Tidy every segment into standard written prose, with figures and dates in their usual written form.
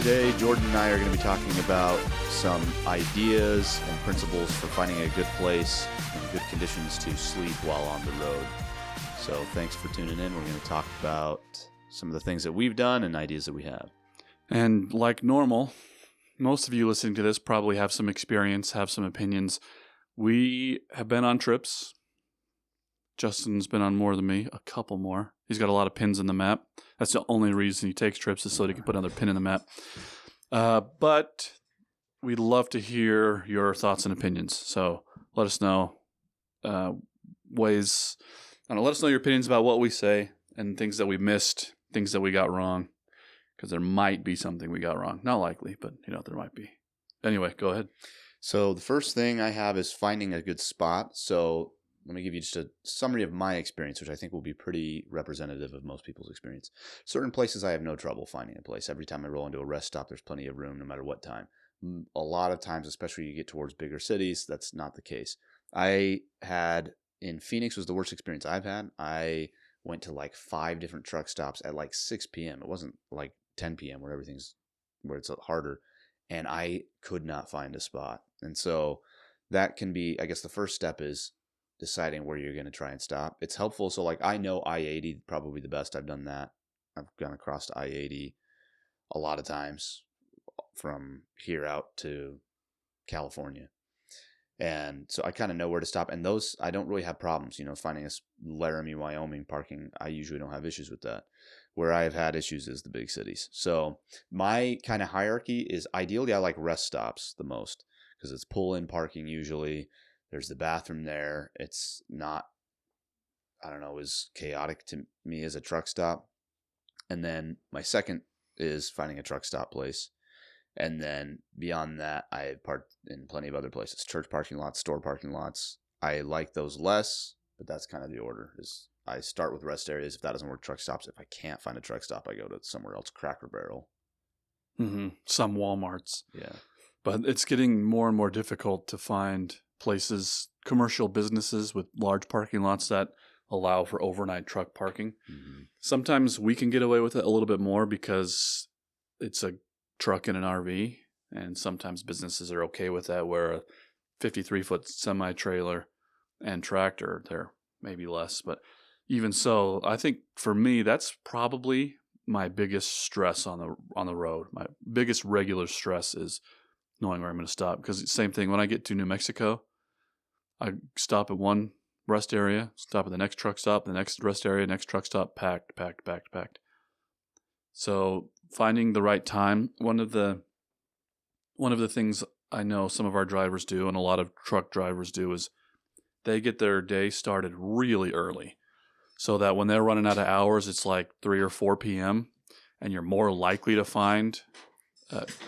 Today, Jordan and I are going to be talking about some ideas and principles for finding a good place and good conditions to sleep while on the road. So thanks for tuning in. We're going to talk about some of the things that we've done and ideas that we have. And like normal, most of you listening to this probably have some experience, have some opinions. We have been on trips. Justin's been on more than me, a couple more. He's got a lot of pins in the map. That's the only reason he takes trips, is so that he can put another pin in the map. But we'd love to hear your thoughts and opinions. So let us know let us know your opinions about what we say and things that we missed, things that we got wrong. Because there might be something we got wrong. Not likely, but there might be. Anyway, go ahead. So the first thing I have is finding a good spot. So let me give you just a summary of my experience, which I think will be pretty representative of most people's experience. Certain places I have no trouble finding a place. Every time I roll into a rest stop, there's plenty of room no matter what time. A lot of times, especially you get towards bigger cities, that's not the case. In Phoenix was the worst experience I've had. I went to like 5 different truck stops at like 6 p.m. It wasn't like 10 p.m. where it's harder. And I could not find a spot. And so that can be, I guess the first step is deciding where you're going to try and stop. It's helpful. So like I know I-80 probably the best. I've done that. I've gone across to I-80 a lot of times from here out to California. And so I kind of know where to stop. And those, I don't really have problems, finding a Laramie, Wyoming parking. I usually don't have issues with that. Where I've had issues is the big cities. So my kind of hierarchy is ideally I like rest stops the most because it's pull-in parking usually. There's the bathroom there. It's not, as chaotic to me as a truck stop. And then my second is finding a truck stop place. And then beyond that, I parked in plenty of other places. Church parking lots, store parking lots. I like those less, but that's kind of the order. Is I start with rest areas. If that doesn't work, truck stops. If I can't find a truck stop, I go to somewhere else. Cracker Barrel. Mm-hmm. Some Walmarts. Yeah. But it's getting more and more difficult to find places, commercial businesses with large parking lots that allow for overnight truck parking. Mm-hmm. Sometimes we can get away with it a little bit more because it's a truck and an RV, and sometimes businesses are okay with that, where a 53-foot semi-trailer and tractor, they're maybe less. But even so, I think for me, that's probably my biggest stress on the road. My biggest regular stress is knowing where I'm going to stop. Because same thing, when I get to New Mexico, I stop at one rest area, stop at the next truck stop, the next rest area, next truck stop, packed. So finding the right time, one of the things I know some of our drivers do and a lot of truck drivers do is they get their day started really early so that when they're running out of hours, it's like 3 or 4 p.m. and you're more likely to find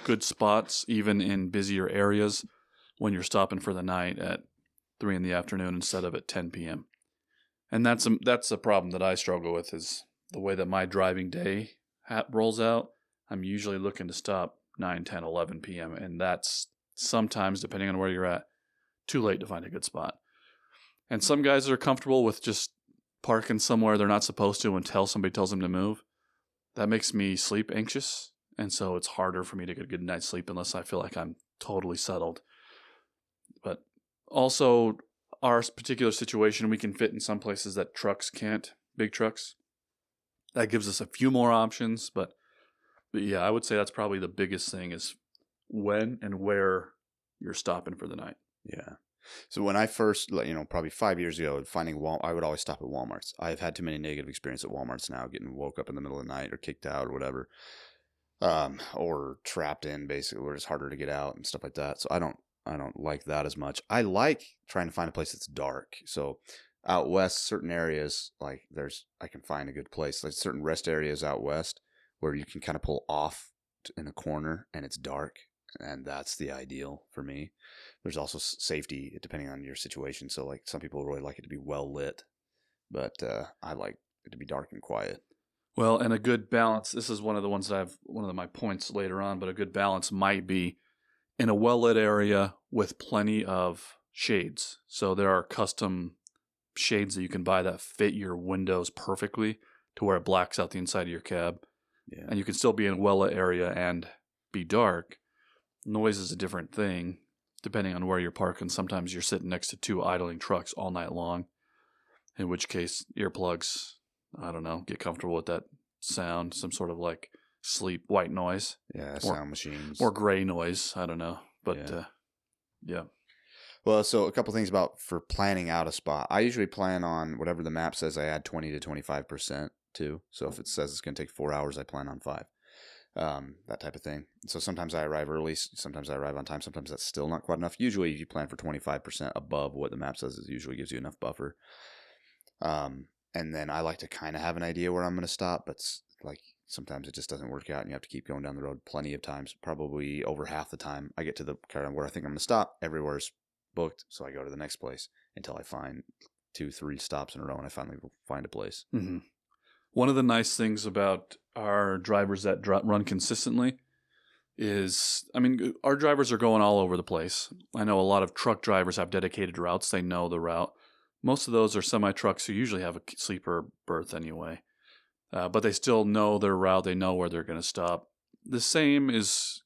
good spots even in busier areas when you're stopping for the night at 3 in the afternoon instead of at 10 p.m. And that's a problem that I struggle with, is the way that my driving day rolls out. I'm usually looking to stop 9, 10, 11 p.m. And that's sometimes, depending on where you're at, too late to find a good spot. And some guys are comfortable with just parking somewhere they're not supposed to until somebody tells them to move. That makes me sleep anxious. And so it's harder for me to get a good night's sleep unless I feel like I'm totally settled. But also, our particular situation, we can fit in some places that trucks can't, big trucks. That gives us a few more options, but yeah, I would say that's probably the biggest thing, is when and where you're stopping for the night. Yeah. So when I first, probably 5 years ago, I would always stop at Walmarts. I've had too many negative experiences at Walmarts now, getting woke up in the middle of the night or kicked out or whatever, or trapped in, basically, where it's harder to get out and stuff like that. So I don't like that as much. I like trying to find a place that's dark. So out west, certain areas, like I can find a good place, like certain rest areas out west where you can kind of pull off in a corner and it's dark, and that's the ideal for me. There's also safety depending on your situation. So like some people really like it to be well lit, but I like it to be dark and quiet. Well, and a good balance, this is one of my points later on, but a good balance might be in a well-lit area with plenty of shades. So there are custom shades that you can buy that fit your windows perfectly to where it blacks out the inside of your cab. Yeah. And you can still be in a well-lit area and be dark. Noise is a different thing depending on where you're parking. Sometimes you're sitting next to 2 idling trucks all night long, in which case earplugs, I don't know, get comfortable with that sound, some sort of like sleep white noise. Yeah, sound machines. Or gray noise, I don't know. But yeah. Well, so a couple things for planning out a spot. I usually plan on whatever the map says I add 20 to 25% to. So if it says it's going to take 4 hours, I plan on 5. That type of thing. So sometimes I arrive early, sometimes I arrive on time, sometimes that's still not quite enough. Usually if you plan for 25% above what the map says, it usually gives you enough buffer. And then I like to kind of have an idea where I'm going to stop, but like sometimes it just doesn't work out and you have to keep going down the road plenty of times. Probably over half the time I get to the car where I think I'm going to stop, everywhere's booked, so I go to the next place until I find 2-3 stops in a row and I finally find a place. Mm-hmm. One of the nice things about our drivers that run consistently is, I mean, our drivers are going all over the place. I know a lot of truck drivers have dedicated routes. They know the route. Most of those are semi-trucks who usually have a sleeper berth anyway. But they still know their route. They know where they're going to stop. The same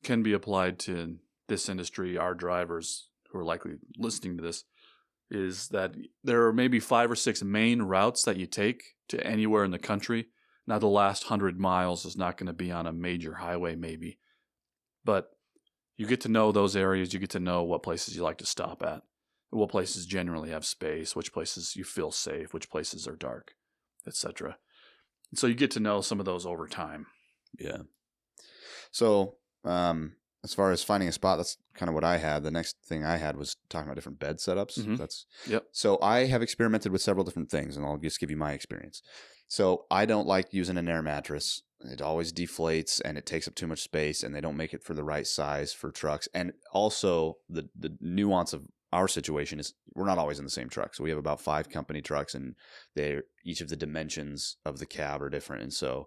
can be applied to this industry. Our drivers who are likely listening to this, is that there are maybe 5 or 6 main routes that you take to anywhere in the country. Now, the last 100 miles is not going to be on a major highway maybe, but you get to know those areas. You get to know what places you like to stop at, what places generally have space, which places you feel safe, which places are dark, etc. So you get to know some of those over time. Yeah. So, as far as finding a spot, that's kind of what I had. The next thing I had was talking about different bed setups. Mm-hmm. So I have experimented with several different things, and I'll just give you my experience. So I don't like using an air mattress. It always deflates, and it takes up too much space, and they don't make it for the right size for trucks. And also, the nuance of our situation is we're not always in the same truck. So we have about 5 company trucks, and each of the dimensions of the cab are different. And so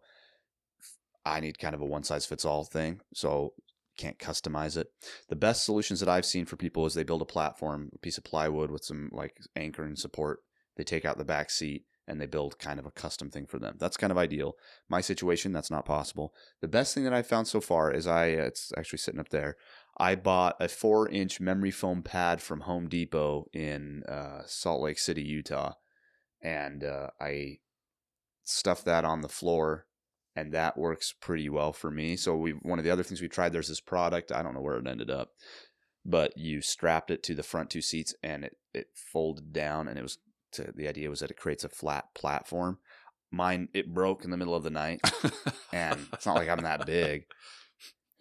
I need kind of a one-size-fits-all thing. So can't customize it. The best solutions that I've seen for people is they build a platform, a piece of plywood with some like anchor and support. They take out the back seat and they build kind of a custom thing for them. That's kind of ideal. My situation, that's not possible. The best thing that I've found so far is it's actually sitting up there. I bought a 4-inch memory foam pad from Home Depot in Salt Lake City, Utah. And I stuffed that on the floor. And that works pretty well for me. So one of the other things we tried, there's this product, I don't know where it ended up, but you strapped it to the front 2 seats and it folded down, and the idea was that it creates a flat platform. Mine, it broke in the middle of the night, and it's not like I'm that big.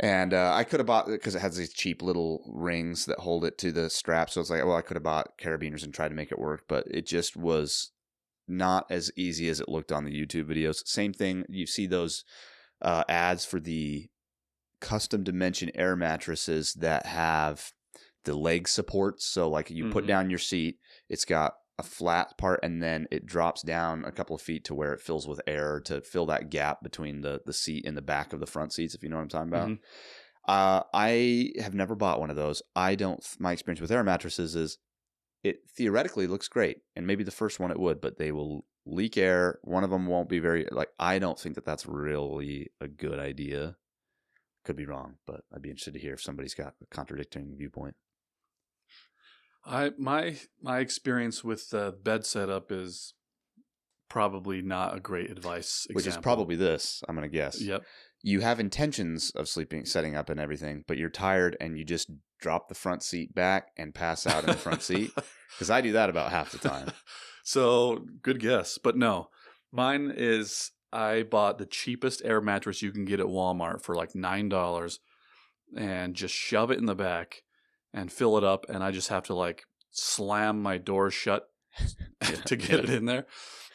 And I could have bought it because it has these cheap little rings that hold it to the strap. So it's like, well, I could have bought carabiners and tried to make it work, but it just was not as easy as it looked on the YouTube videos. Same thing. You see those ads for the custom dimension air mattresses that have the leg supports. So like you put down your seat, it's got a flat part, and then it drops down a couple of feet to where it fills with air to fill that gap between the seat and the back of the front seats, if you know what I'm talking about. Mm-hmm. I have never bought one of those. My experience with air mattresses is it theoretically looks great, and maybe the first one it would, but they will leak air. One of them won't be I don't think that that's really a good idea. Could be wrong, but I'd be interested to hear if somebody's got a contradicting viewpoint. My experience with the bed setup is probably not a great advice example. Which is probably this, I'm going to guess. Yep. You have intentions of setting up and everything, but you're tired and you just drop the front seat back and pass out in the front seat. Because I do that about half the time. So good guess, but no. Mine is I bought the cheapest air mattress you can get at Walmart for like $9 and just shove it in the back and fill it up. And I just have to like slam my door shut to get it in there.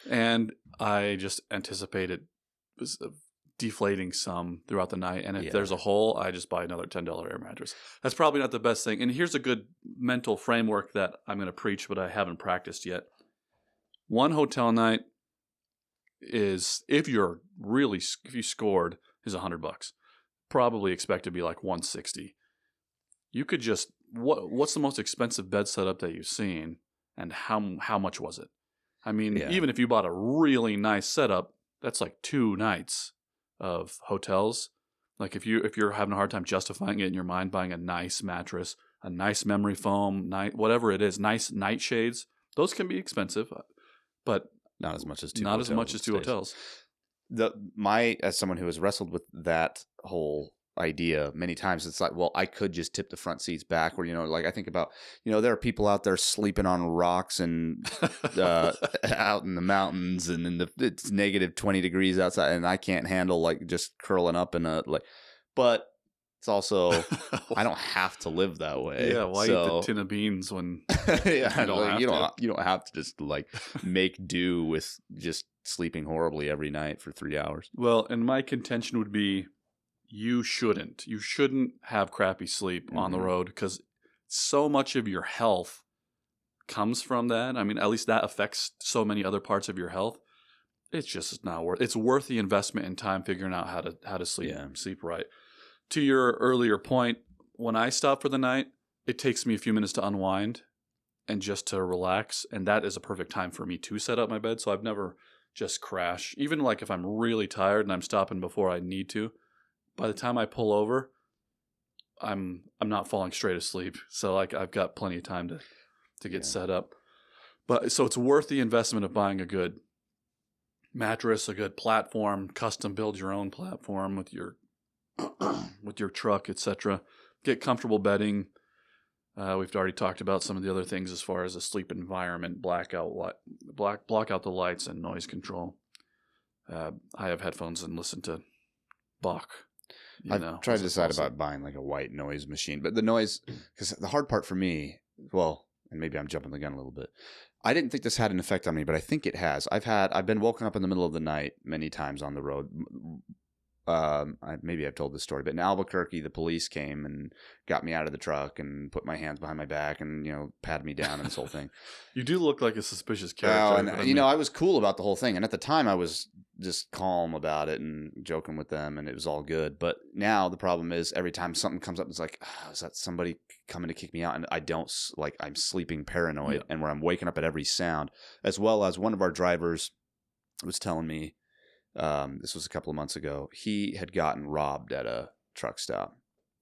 And I just anticipate it deflating some throughout the night. And if there's a hole, I just buy another $10 air mattress. That's probably not the best thing. And here's a good mental framework that I'm going to preach, but I haven't practiced yet. One hotel night is, if you scored, is $100. Probably expect to be like $160. You could just, what's the most expensive bed setup that you've seen, and how much was it? I mean, even if you bought a really nice setup, that's like 2 nights of hotels. Like if you're having a hard time justifying it in your mind, buying a nice mattress, a nice memory foam, whatever it is, nice nightshades, those can be expensive, but Not as much as two. not as hotels much as these 2 days. hotels. As someone who has wrestled with that whole idea many times, it's like, well, I could just tip the front seats back, or like I think about, there are people out there sleeping on rocks and out in the mountains, and it's negative 20 degrees outside, and I can't handle like just curling up in but it's also I don't have to live that way. Yeah, why eat the tin of beans when yeah, you you don't have to just like make do with just sleeping horribly every night for 3 hours. Well, and my contention would be you shouldn't have crappy sleep on the road, because so much of your health comes from that. I mean, at least that affects so many other parts of your health. It's just not worth. It's worth the investment in time figuring out how to sleep right. To your earlier point, when I stop for the night, it takes me a few minutes to unwind and just to relax, and that is a perfect time for me to set up my bed. So I've never just crash. Even like if I'm really tired and I'm stopping before I need to, by the time I pull over, I'm not falling straight asleep. So like I've got plenty of time to get set up. But so it's worth the investment of buying a good mattress, a good platform, custom build your own platform with your truck, etc. Get comfortable bedding. We've already talked about some of the other things as far as a sleep environment, block out the lights and noise control. I have headphones and listen to Bach. I've tried to decide about buying like a white noise machine, but the noise, because the hard part for me, well, and maybe I'm jumping the gun a little bit, I didn't think this had an effect on me, but I think it has. I've been woken up in the middle of the night many times on the road. Maybe I've told this story, but in Albuquerque, the police came and got me out of the truck and put my hands behind my back and patted me down and this whole thing. You do look like a suspicious character. And I was cool about the whole thing, and at the time I was just calm about it and joking with them, and it was all good. But now the problem is every time something comes up, it's like, is that somebody coming to kick me out? And I don't, like, I'm sleeping paranoid, and where I'm waking up at every sound, as well as one of our drivers was telling me. This was a couple of months ago. He had gotten robbed at a truck stop,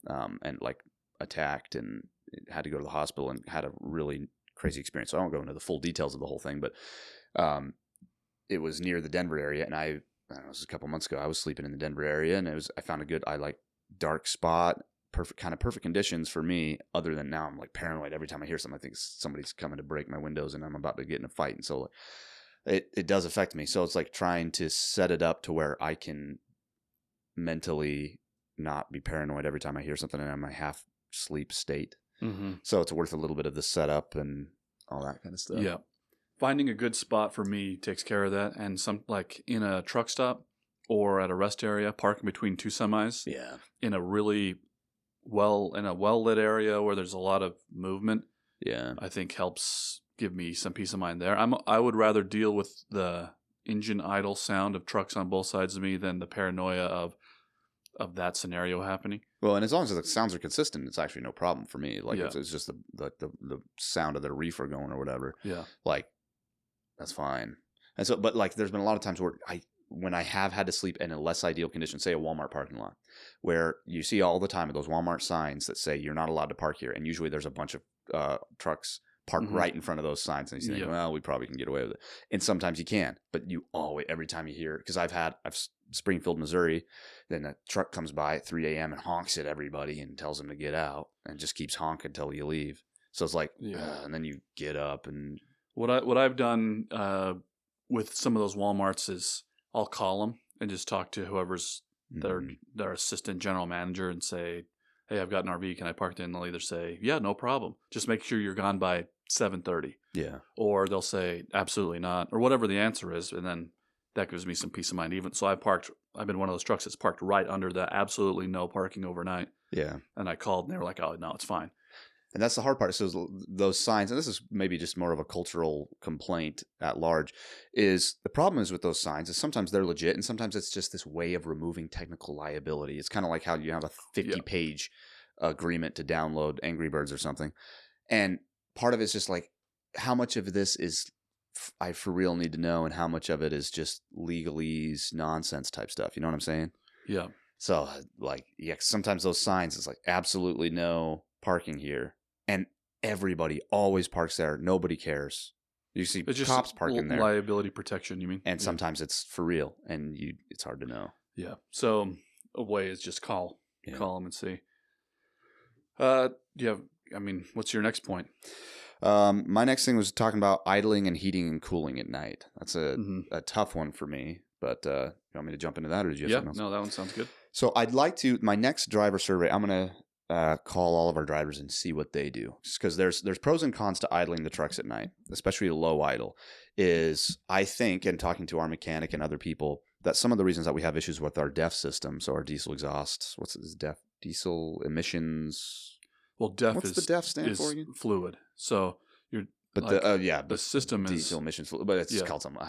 and like attacked and had to go to the hospital and had a really crazy experience. So I won't go into the full details of the whole thing, but it was near the Denver area, and it was a couple of months ago. I was sleeping in the Denver area, and I found a good, dark spot, perfect conditions for me. Other than now, I'm like paranoid every time I hear something. I think somebody's coming to break my windows, and I'm about to get in a fight, and so. It does affect me. So it's like trying to set it up to where I can mentally not be paranoid every time I hear something and I'm in my half sleep state. Mm-hmm. So it's worth a little bit of the setup and all that kind of stuff. Yeah. Finding a good spot for me takes care of that. And like in a truck stop or at a rest area, parking between two semis. Yeah. In a really well-lit area where there's a lot of movement. Yeah. I think helps give me some peace of mind there. I would rather deal with the engine idle sound of trucks on both sides of me than the paranoia of that scenario happening. Well, and as long as the sounds are consistent, it's actually no problem for me. Like it's just the sound of the reefer going or whatever. Yeah, like that's fine. And so, but like, there's been a lot of times where when I have had to sleep in a less ideal condition, say a Walmart parking lot, where you see all the time those Walmart signs that say you're not allowed to park here, and usually there's a bunch of trucks parked right in front of those signs, and you think, well, we probably can get away with it. And sometimes you can, but you always, every time you hear, because I've Springfield, Missouri, then a truck comes by at 3 a.m. and honks at everybody and tells them to get out, and just keeps honking until you leave. So it's like, and then you get up and what I've done with some of those Walmarts is I'll call them and just talk to whoever's their assistant general manager and say, hey, I've got an RV. Can I park there? And they'll either say, yeah, no problem. Just make sure you're gone by 7:30. Yeah. Or they'll say, absolutely not, or whatever the answer is. And then that gives me some peace of mind. So I've been one of those trucks that's parked right under the absolutely no parking overnight. Yeah. And I called and they were like, oh, no, it's fine. And that's the hard part. So those signs, and this is maybe just more of a cultural complaint at large, is the problem is with those signs is sometimes they're legit and sometimes it's just this way of removing technical liability. It's kind of like how you have a 50-page agreement to download Angry Birds or something. And part of it's just like, how much of this is I for real need to know and how much of it is just legalese nonsense type stuff. You know what I'm saying? Yeah. So like, yeah, sometimes those signs is like absolutely no parking here, and everybody always parks there. Nobody cares. You see It's just cops parking there, liability protection, you mean? and Yeah. sometimes it's for real, and it's hard to know. Yeah. So a way is just call Yeah. them and see. Yeah. I mean, what's your next point? My next thing was talking about idling and heating and cooling at night. That's a tough one for me, but you want me to jump into that, or did you have something else? No, that one sounds good. So I'd like to, my next driver survey, I'm going to call all of our drivers and see what they do. Because there's pros and cons to idling the trucks at night, especially low idle, is I think, and talking to our mechanic and other people, that some of the reasons that we have issues with our DEF system, so our diesel exhaust, what's this, DEF, diesel emissions. Well, DEF what's is the DEF stand for again? Fluid. So you're, but like, the system diesel is emissions, but it's called something.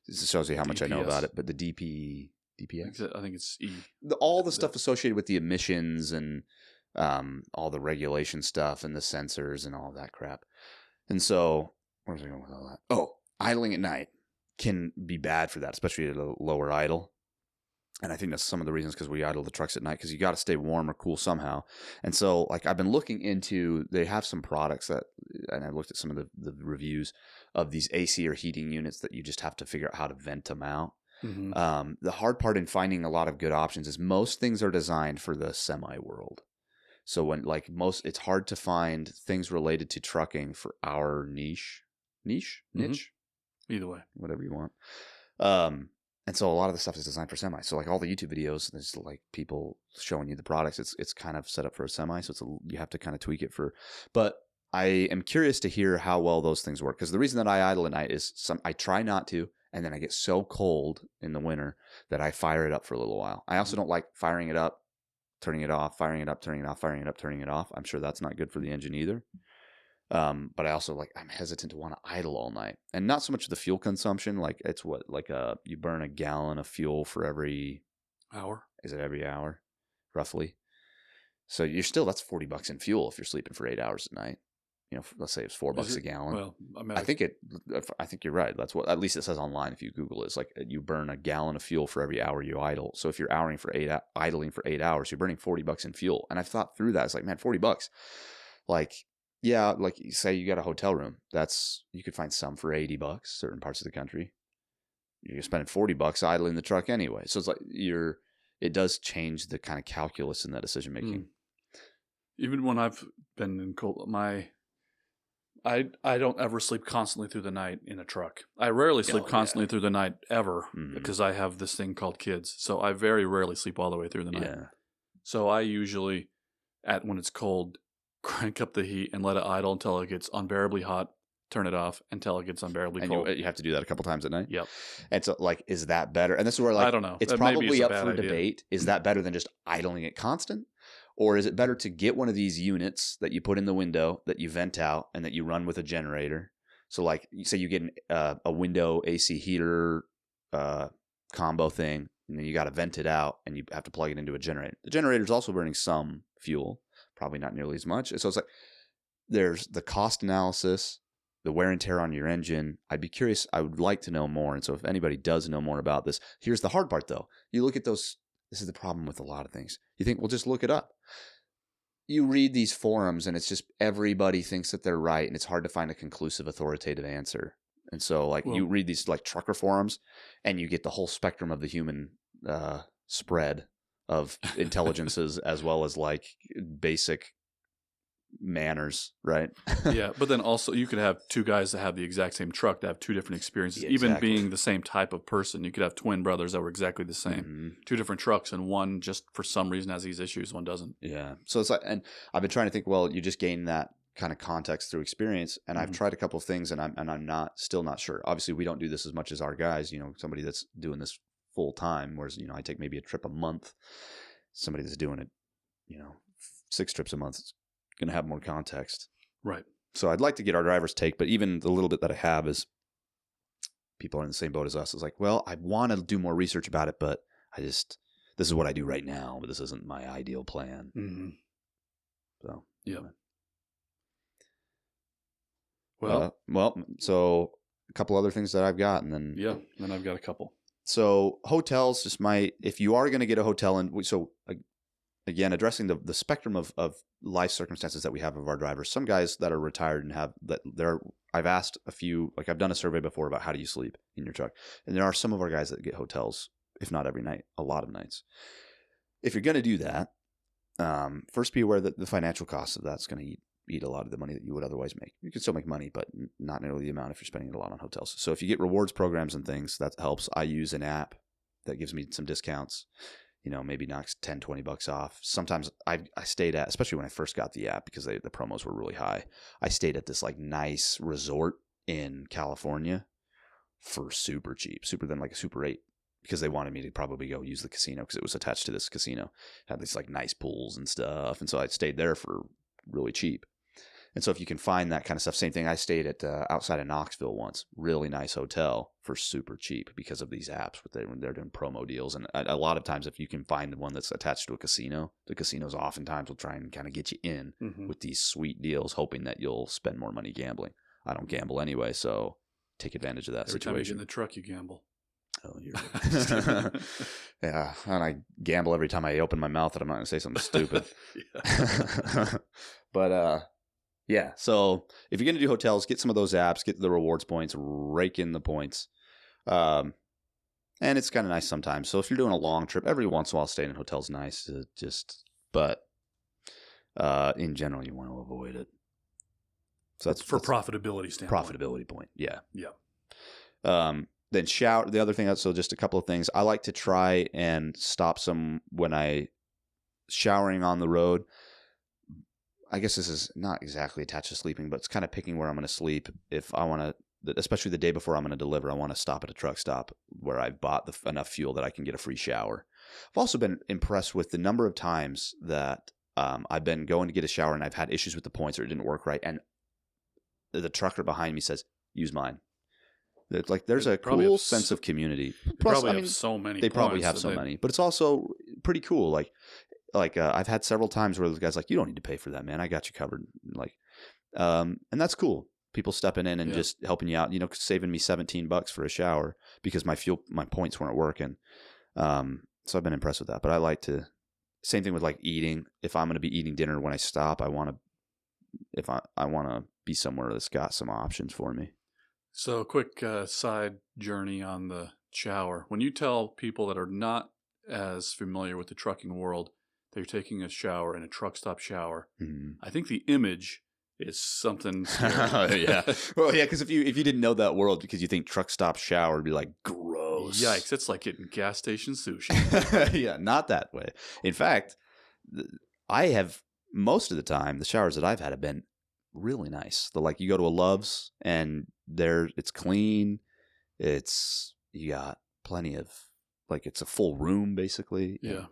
This shows you how much I know about it. But the DPX, I think it's E. All the stuff associated with the emissions and all the regulation stuff and the sensors and all that crap. And so, where's I going with all that? Oh, idling at night can be bad for that, especially at a lower idle. And I think that's some of the reasons, because we idle the trucks at night, because you got to stay warm or cool somehow. And so, like, I've been looking into, they have some products that, and I looked at some of the reviews of these AC or heating units that you just have to figure out how to vent them out. Mm-hmm. The hard part in finding a lot of good options is most things are designed for the semi world. So when it's hard to find things related to trucking for our niche, either way, whatever you want. And so a lot of the stuff is designed for semi. So like all the YouTube videos, there's like people showing you the products. It's kind of set up for a semi, so you have to kind of tweak it for. But I am curious to hear how well those things work, because the reason that I idle at night is I try not to, and then I get so cold in the winter that I fire it up for a little while. I also don't like firing it up, turning it off, firing it up, turning it off, firing it up, turning it off. I'm sure that's not good for the engine either. But I also I'm hesitant to want to idle all night, and not so much the fuel consumption. Like it's you burn a gallon of fuel for every hour. Is it every hour, roughly? So that's $40 in fuel if you're sleeping for 8 hours a night. Let's say it's $4 a gallon. Well, I think you're right. That's what, at least it says online. If you Google it, it's like you burn a gallon of fuel for every hour you idle. So if you're idling for 8 hours, you're burning $40 in fuel. And I've thought through that. It's like, man, $40. Like, yeah, like you say, you got a hotel room. You could find some for $80, certain parts of the country. You're spending $40 idling the truck anyway. So it's like it does change the kind of calculus in that decision making. Even when I've been in cold, I don't ever sleep constantly through the night in a truck. I rarely sleep constantly through the night ever, because I have this thing called kids. So I very rarely sleep all the way through the night. Yeah. So I usually, when it's cold, crank up the heat and let it idle until it gets unbearably hot, turn it off until it gets unbearably cold. You have to do that a couple times at night? Yep. And so, is that better? And this is where, I don't know. It's probably up for debate. Is that better than just idling it constant? Or is it better to get one of these units that you put in the window, that you vent out, and that you run with a generator? So, say you get a window AC heater combo thing, and then you got to vent it out, and you have to plug it into a generator. The generator is also burning some fuel, probably not nearly as much. So it's like there's the cost analysis, the wear and tear on your engine. I'd be curious. I would like to know more. And so if anybody does know more about this, here's the hard part, though. You look at those. This is the problem with a lot of things. You think, well, just look it up. You read these forums, and it's just everybody thinks that they're right, and it's hard to find a conclusive, authoritative answer. And so, you read these trucker forums, and you get the whole spectrum of the human spread of intelligences, as well as basic manners, right? Yeah, but then also you could have two guys that have the exact same truck that have two different experiences. Yeah, exactly. Even being the same type of person, you could have twin brothers that were exactly the same. Mm-hmm. Two different trucks, and one just for some reason has these issues, one doesn't. Yeah. So it's and I've been trying to think, well, you just gain that kind of context through experience, and I've tried a couple of things, and I'm still not sure. Obviously, we don't do this as much as our guys, somebody that's doing this full time, whereas, I take maybe a trip a month. Somebody that's doing it, 6 trips a month is going to have more context. Right. So I'd like to get our driver's take, but even the little bit that I have is people are in the same boat as us. It's like, well, I want to do more research about it, but this is what I do right now, but this isn't my ideal plan. Mm-hmm. So, yeah. So a couple other things that I've got, and then then I've got a couple. So hotels just might, if you are going to get a hotel, and so again, addressing the spectrum of life circumstances that we have of our drivers. Some guys that are retired and have that I've asked a few, like I've done a survey before about how do you sleep in your truck, and there are some of our guys that get hotels, if not every night, a lot of nights. If you're going to do that, first be aware that the financial cost of that's going to eat a lot of the money that you would otherwise make. You can still make money, but not nearly the amount if you're spending it a lot on hotels. So if you get rewards programs and things, that helps. I use an app that gives me some discounts. Maybe knocks $10-$20 off. Sometimes I stayed at, especially when I first got the app, because the promos were really high. I stayed at this like nice resort in California for super cheap, super than like a Super 8, because they wanted me to probably go use the casino because it was attached to this casino. It had these like nice pools and stuff, and so I stayed there for really cheap. And so if you can find that kind of stuff, same thing. I stayed at outside of Knoxville once, really nice hotel for super cheap because of these apps when they're doing promo deals. And a lot of times, if you can find the one that's attached to a casino, the casinos oftentimes will try and kind of get you in with these sweet deals, hoping that you'll spend more money gambling. I don't gamble anyway, so take advantage of that situation. Every time you get in the truck, you gamble. Oh, yeah, and I gamble every time I open my mouth that I'm not going to say something stupid. But yeah, so if you're going to do hotels, get some of those apps, get the rewards points, rake in the points. And it's kind of nice sometimes. So if you're doing a long trip, every once in a while staying in a hotel's nice. But in general, you want to avoid it. So that's for profitability standpoint. Profitability point, yeah. Yeah. Then shower. The other thing, so just a couple of things. I like to try and stop when I showering on the road. I guess this is not exactly attached to sleeping, but it's kind of picking where I'm going to sleep. If I want to, especially the day before I'm going to deliver, I want to stop at a truck stop where I've bought enough fuel that I can get a free shower. I've also been impressed with the number of times that I've been going to get a shower and I've had issues with the points or it didn't work right. And the trucker behind me says, use mine. It's like there's a cool sense of community. Plus, probably have so many. They probably have so many, but it's also pretty cool. Like I've had several times where the guy's like, "You don't need to pay for that, man. I got you covered." And that's cool. People stepping in and just helping you out. Saving me $17 for a shower because my points weren't working. So I've been impressed with that. But I like to. Same thing with like eating. If I'm going to be eating dinner when I stop, I want to be somewhere that's got some options for me. So, a quick side journey on the shower. When you tell people that are not as familiar with the trucking world, they're taking a shower in a truck stop shower, I think the image is something scary. Yeah. Well, yeah, because if you didn't know that world, because you think truck stop shower would be like gross. Yikes! It's like getting gas station sushi. Yeah, not that way. In fact, I have most of the time the showers that I've had have been really nice. You go to a Love's and it's clean. You got plenty of it's a full room basically. Yeah.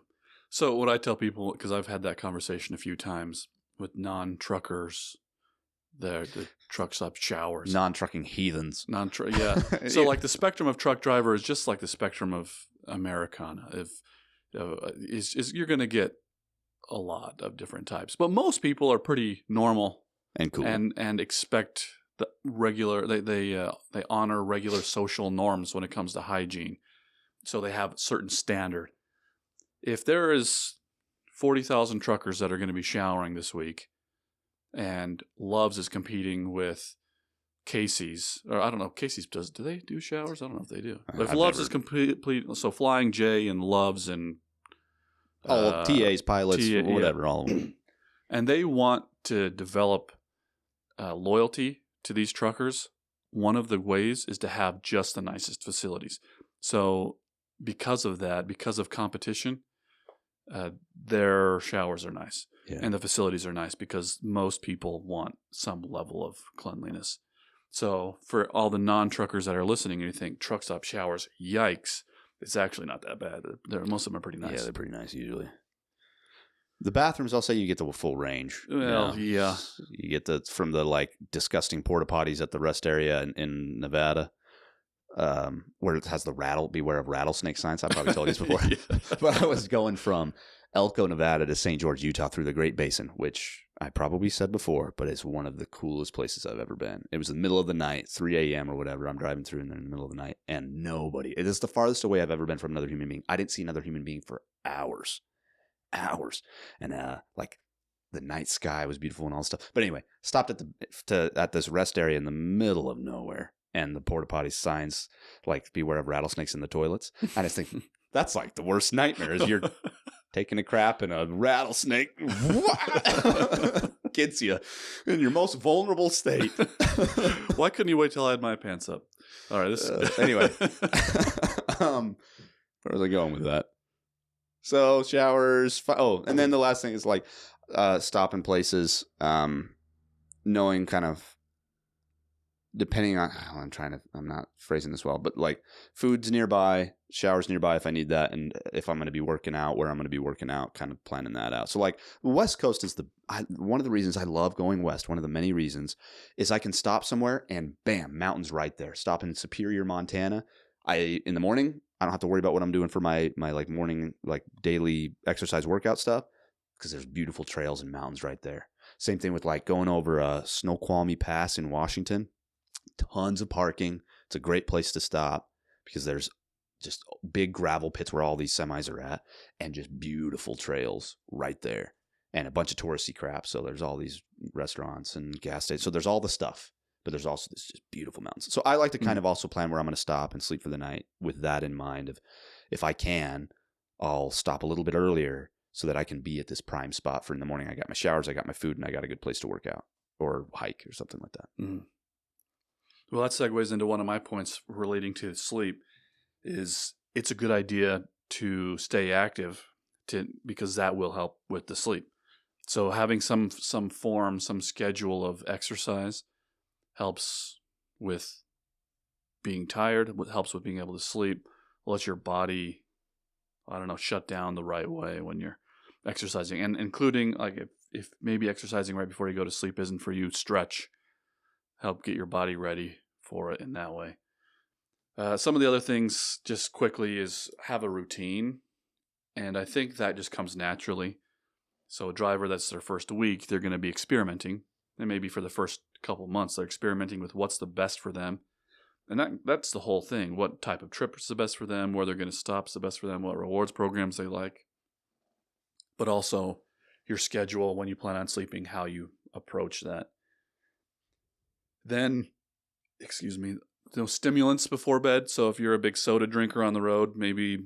So what I tell people, because I've had that conversation a few times with non-truckers, the truck stop showers, non-trucking heathens. Yeah. So like the spectrum of truck driver is just like the spectrum of Americana. You're going to get a lot of different types, but most people are pretty normal and cool and expect the regular. They honor regular social norms when it comes to hygiene, so they have a certain standard. If there is 40,000 truckers that are going to be showering this week, and Love's is competing with Casey's, or I don't know, Casey's do they do showers? I don't know if they do. But if Love's is complete, so Flying J and Love's and all TAs, pilots, whatever, all of them. And they want to develop loyalty to these truckers. One of the ways is to have just the nicest facilities. So because of that, because of competition, their showers are nice. Yeah. And the facilities are nice because most people want some level of cleanliness. So for all the non-truckers that are listening and you think truck stop showers, yikes, it's actually not that bad. Most of them are pretty nice. Yeah, they're pretty nice usually. The bathrooms, I'll say you get the full range. Well, yeah. You get from the disgusting porta potties at the rest area in Nevada, where it has the beware of rattlesnake signs. I probably told you this before. Yeah. But I was going from Elko, Nevada to St. George, Utah through the Great Basin, which I probably said before, but it's one of the coolest places I've ever been. It was the middle of the night, 3 a.m. or whatever. I'm driving through in the middle of the night, and nobody. It is the farthest away I've ever been from another human being. I didn't see another human being for hours. And like the night sky was beautiful and all this stuff. But anyway, stopped at this rest area in the middle of nowhere, and the porta potty signs like beware of rattlesnakes in the toilets. And I was thinking, that's like the worst nightmare is you're taking a crap and a rattlesnake gets you in your most vulnerable state. Why couldn't you wait till I had my pants up? All right. Anyway, where was I going with that? So showers. And then the last thing is like stopping places, knowing kind of depending on. I'm not phrasing this well, but like food's nearby, showers nearby if I need that, and if I'm going to be working out, where I'm going to be working out, kind of planning that out. So like the West Coast is one of the reasons I love going west. One of the many reasons is I can stop somewhere and bam, mountains right there. Stop in Superior, Montana. In the morning, I don't have to worry about what I'm doing for my like morning, like daily exercise workout stuff because there's beautiful trails and mountains right there. Same thing with like going over Snoqualmie Pass in Washington. Tons of parking. It's a great place to stop because there's just big gravel pits where all these semis are at and just beautiful trails right there and a bunch of touristy crap. So there's all these restaurants and gas stations. So there's all the stuff, but there's also this just beautiful mountains. So I like to kind of also plan where I'm going to stop and sleep for the night with that in mind. If I can, I'll stop a little bit earlier so that I can be at this prime spot for in the morning. I got my showers, I got my food, and I got a good place to work out or hike or something like that. Mm-hmm. Well, that segues into one of my points relating to sleep. Is it's a good idea to stay active because that will help with the sleep. So having some form, some schedule of exercise helps with being tired, helps with being able to sleep, lets your body, shut down the right way when you're exercising. And including like if maybe exercising right before you go to sleep isn't for you, stretch. Help get your body ready for it in that way. Some of the other things, just quickly, is have a routine. And I think that just comes naturally. So a driver that's their first week, they're going to be experimenting. And maybe for the first couple months, they're experimenting with what's the best for them. And that's the whole thing. What type of trip is the best for them, where they're going to stop is the best for them, what rewards programs they like. But also your schedule, when you plan on sleeping, how you approach that. Then, stimulants before bed. So if you're a big soda drinker on the road, maybe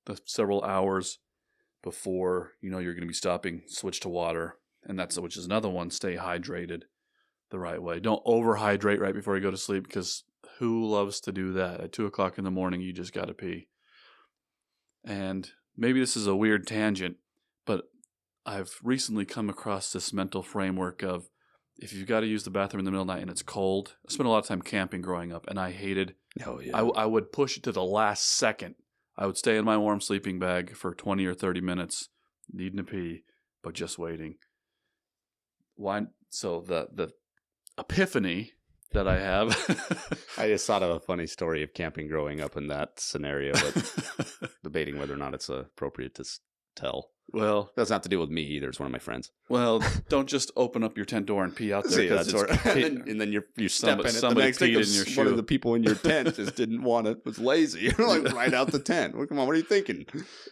the several hours before you're going to be stopping, switch to water. And which is another one, stay hydrated the right way. Don't overhydrate right before you go to sleep because who loves to do that? At 2 o'clock in the morning, you just got to pee. And maybe this is a weird tangent, but I've recently come across this mental framework of if you've got to use the bathroom in the middle of the night and it's cold. I spent a lot of time camping growing up, and I hated. Oh yeah. I would push it to the last second. I would stay in my warm sleeping bag for 20 or 30 minutes, needing to pee, but just waiting. Why? So the epiphany that I have. I just thought of a funny story of camping growing up in that scenario, but debating whether or not it's appropriate to tell. Well, it doesn't have to do with me either. It's one of my friends. Well, don't just open up your tent door and pee out there. And then you step in it. The next thing is one of the people in your tent just didn't want it, was lazy. Like right out the tent. Come on, what are you thinking?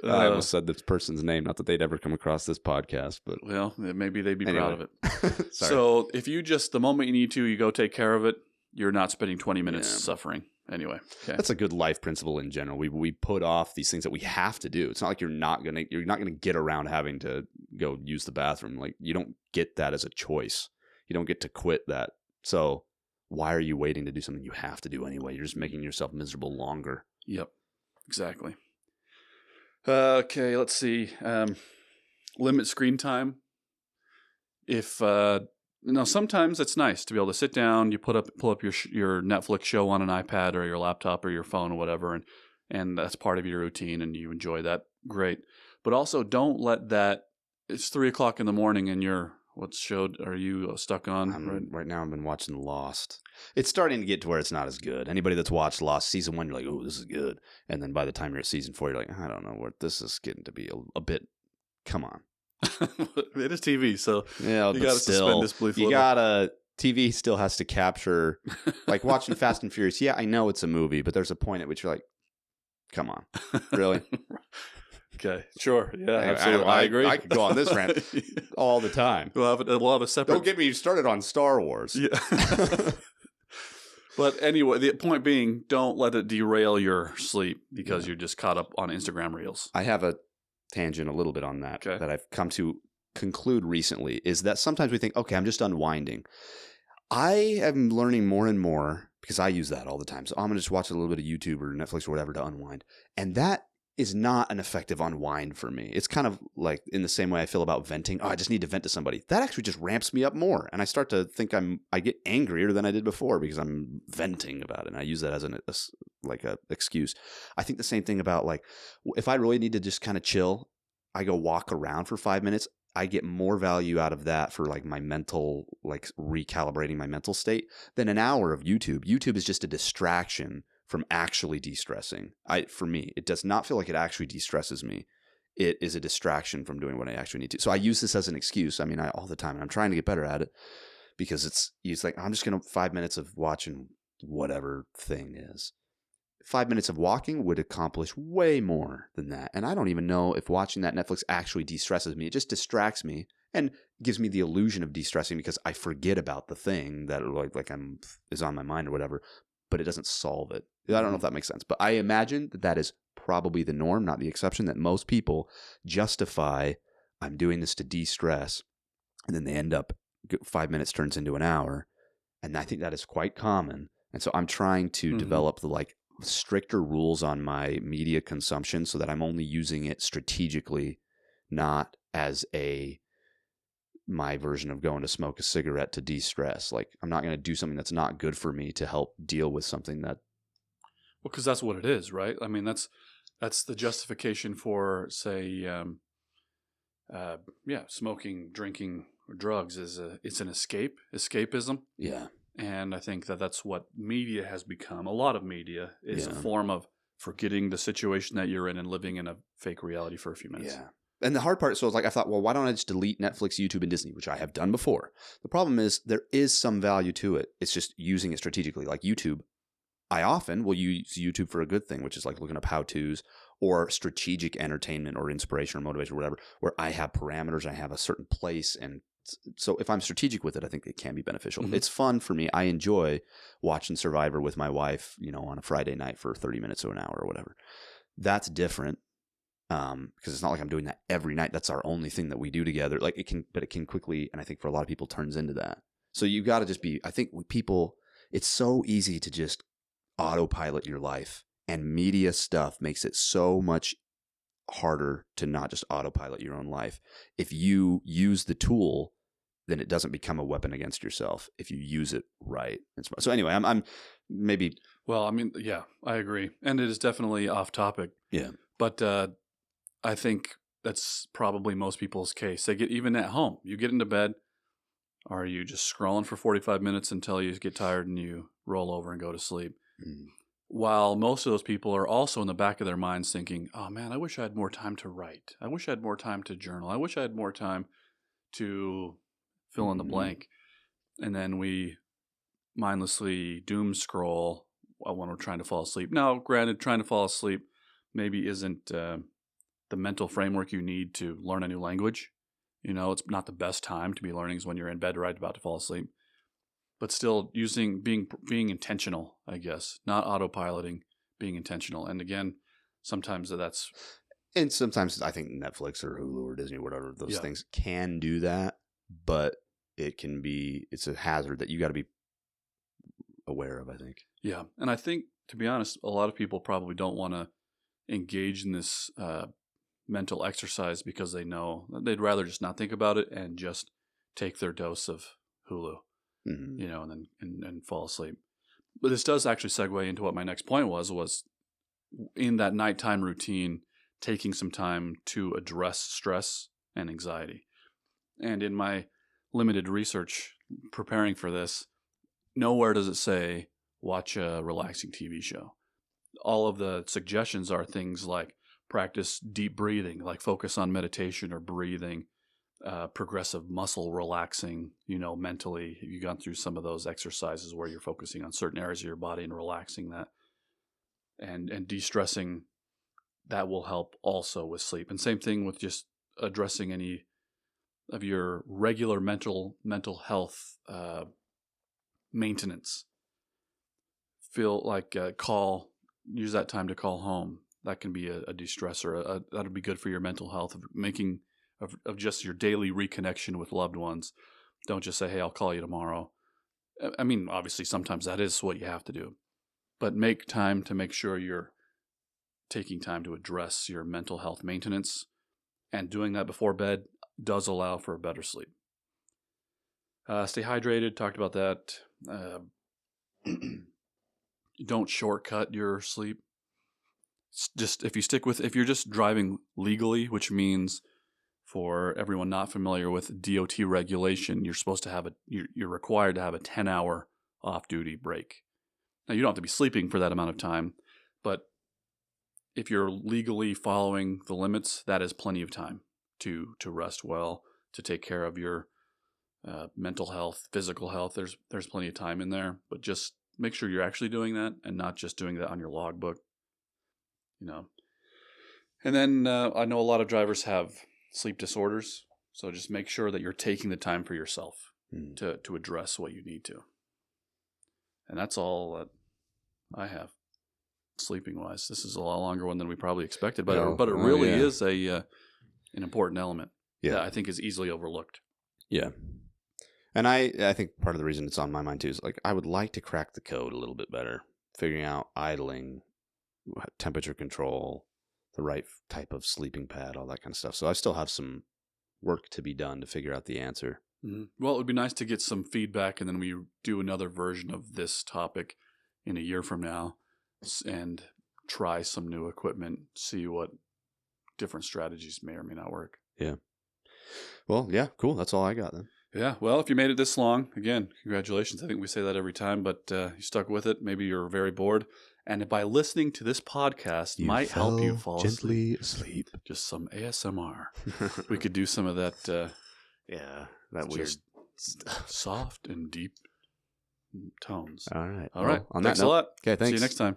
I almost said this person's name. Not that they'd ever come across this podcast, but well, maybe they'd be proud of it. So if you just the moment you need to, you go take care of it. You're not spending 20 minutes suffering. Anyway, okay. That's a good life principle in general. We put off these things that we have to do. It's not like you're not gonna get around having to go use the bathroom. Like you don't get that as a choice. You don't get to quit that. So why are you waiting to do something you have to do anyway? You're just making yourself miserable longer. Yep, exactly. Okay, let's see. Limit screen time. If sometimes it's nice to be able to sit down, you pull up your Netflix show on an iPad or your laptop or your phone or whatever, and that's part of your routine and you enjoy that. Great. But also don't let that, it's 3 o'clock in the morning and are you stuck on? Right now I've been watching Lost. It's starting to get to where it's not as good. Anybody that's watched Lost season 1, you're like, oh, this is good. And then by the time you're at season 4, you're like, I don't know, this is getting to be a bit, come on. It is TV, so Yeah, you but got to still, suspend disbelief a you little. gotta. TV still has to capture, like watching Fast and Furious. Yeah, I know it's a movie, but there's a point at which you're like, come on, really? Okay, sure. Yeah, Anyway, absolutely. I agree. I could go on this rant all the time. We'll have a separate. Don't get me started on Star Wars. Yeah. But anyway, the point being, don't let it derail your sleep because you're just caught up on Instagram Reels. I have a tangent a little bit on that Okay. that I've come to conclude recently, is that sometimes we think, okay, I'm just unwinding. I am learning more and more, because I use that all the time. So I'm going to just watch a little bit of YouTube or Netflix or whatever to unwind. And that is not an effective unwind for me. It's kind of like in the same way I feel about venting. Oh, I just need to vent to somebody. That actually just ramps me up more. And I start to think I get angrier than I did before because I'm venting about it. And I use that as an excuse. I think the same thing about, like, if I really need to just kind of chill, I go walk around for 5 minutes. I get more value out of that for like my mental, like recalibrating my mental state than an hour of YouTube. YouTube is just a distraction from actually de-stressing. For me, it does not feel like it actually de-stresses me. It is a distraction from doing what I actually need to. So I use this as an excuse. I mean, all the time, and I'm trying to get better at it because it's like, I'm just going to 5 minutes of watching whatever thing is. 5 minutes of walking would accomplish way more than that. And I don't even know if watching that Netflix actually de-stresses me. It just distracts me and gives me the illusion of de-stressing because I forget about the thing that is on my mind or whatever, but it doesn't solve it. I don't know if that makes sense, but I imagine that is probably the norm, not the exception, that most people justify, I'm doing this to de-stress, and then they end up 5 minutes turns into an hour. And I think that is quite common. And so I'm trying to develop the stricter rules on my media consumption so that I'm only using it strategically, not as my version of going to smoke a cigarette to de-stress. Like, I'm not going to do something that's not good for me to help deal with something that. Well, because that's what it is, right? I mean, that's the justification for, say, smoking, drinking, or drugs it's an escapism. Yeah. And I think that's what media has become. A lot of media is a form of forgetting the situation that you're in and living in a fake reality for a few minutes. Yeah. And the hard part, so I thought, well, why don't I just delete Netflix, YouTube, and Disney, which I have done before. The problem is there is some value to it. It's just using it strategically. Like YouTube, I often will use YouTube for a good thing, which is like looking up how-tos or strategic entertainment or inspiration or motivation or whatever, where I have parameters, I have a certain place. And so if I'm strategic with it, I think it can be beneficial. Mm-hmm. It's fun for me. I enjoy watching Survivor with my wife, on a Friday night for 30 minutes or an hour or whatever. That's different. Because it's not like I'm doing that every night. That's our only thing that we do together. Like, it can quickly, and I think for a lot of people, turns into that. So you got to just be. I think people, it's so easy to just autopilot your life, and media stuff makes it so much harder to not just autopilot your own life. If you use the tool, then it doesn't become a weapon against yourself. If you use it right. So anyway, I'm maybe. Well, I mean, yeah, I agree, and it is definitely off topic. Yeah, but. I think that's probably most people's case. They get, even at home, you get into bed, are you just scrolling for 45 minutes until you get tired and you roll over and go to sleep? While most of those people are also in the back of their minds thinking, oh man, I wish I had more time to write. I wish I had more time to journal. I wish I had more time to fill in the blank. And then we mindlessly doom scroll when we're trying to fall asleep. Now, granted, trying to fall asleep maybe isn't the mental framework you need to learn a new language. It's not the best time to be learning is when you're in bed right about to fall asleep. But still being intentional, I guess, not autopiloting, being intentional. And again, sometimes that's. And sometimes I think Netflix or Hulu or Disney or whatever, those things can do that, but it's a hazard that you got to be aware of, I think. Yeah. And I think, to be honest, a lot of people probably don't want to engage in this mental exercise because they know they'd rather just not think about it and just take their dose of Hulu, and then and fall asleep. But this does actually segue into what my next point was in that nighttime routine, taking some time to address stress and anxiety. And in my limited research preparing for this, nowhere does it say watch a relaxing TV show. All of the suggestions are things like practice deep breathing, like focus on meditation or breathing, progressive muscle relaxing, mentally. You've gone through some of those exercises where you're focusing on certain areas of your body and relaxing that and de-stressing. That will help also with sleep. And same thing with just addressing any of your regular mental health maintenance. Feel like use that time to call home. That can be a de-stressor. That'll be good for your mental health of just your daily reconnection with loved ones. Don't just say, hey, I'll call you tomorrow. I mean, obviously sometimes that is what you have to do, but make time to make sure you're taking time to address your mental health maintenance, and doing that before bed does allow for a better sleep. Stay hydrated. Talked about that. Don't shortcut your sleep. Just if you're just driving legally, which means for everyone not familiar with DOT regulation, you're required to have a 10-hour off-duty break. Now you don't have to be sleeping for that amount of time, but if you're legally following the limits, that is plenty of time to rest well, to take care of your mental health, physical health. There's plenty of time in there, but just make sure you're actually doing that and not just doing that on your logbook. And then I know a lot of drivers have sleep disorders, so just make sure that you're taking the time for yourself to address what you need to. And that's all that I have. Sleeping wise, this is a lot longer one than we probably expected, but it really is an important element that I think is easily overlooked. Yeah, and I think part of the reason it's on my mind too is like I would like to crack the code a little bit better, figuring out idling, temperature control, the right type of sleeping pad, all that kind of stuff. So I still have some work to be done to figure out the answer. Mm-hmm. Well, it would be nice to get some feedback, and then we do another version of this topic in a year from now and try some new equipment, see what different strategies may or may not work. Yeah. Well, yeah, cool. That's all I got then. Yeah. Well, if you made it this long, again, congratulations. I think we say that every time, but you stuck with it. Maybe you're very bored. And by listening to this podcast might help you fall gently asleep. Just some ASMR. We could do some of that. That weird soft and deep tones. All right. All right. On Thanks that note, a lot. Okay, thanks. See you next time.